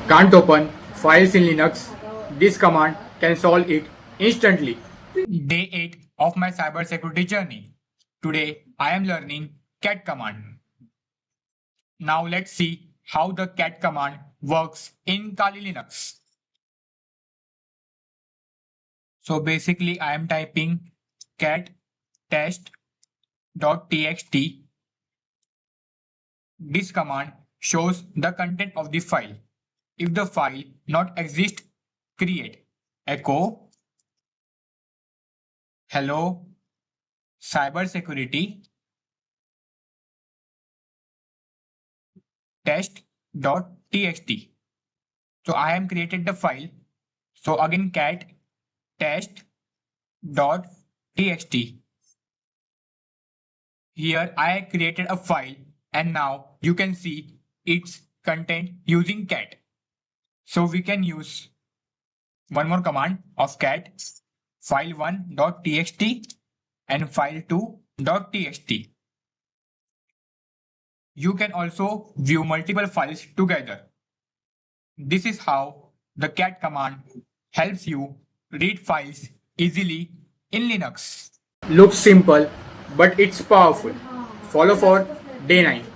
Can't open files in Linux? This command can solve it instantly. Day 8 of my cybersecurity journey. Today I am learning cat command. Now let's see how the cat command works in Kali Linux. So basically I am typing cat test.txt. This command shows the content of the file. If the file not exist, create echo hello cybersecurity test.txt. So I am created the file. So again cat test.txt. Here I created a file and now you can see its content using cat. So we can use one more command of cat file1.txt and file2.txt. You can also view multiple files together. This is how the cat command helps you read files easily in Linux. Looks simple, but it's powerful. Follow for day 9.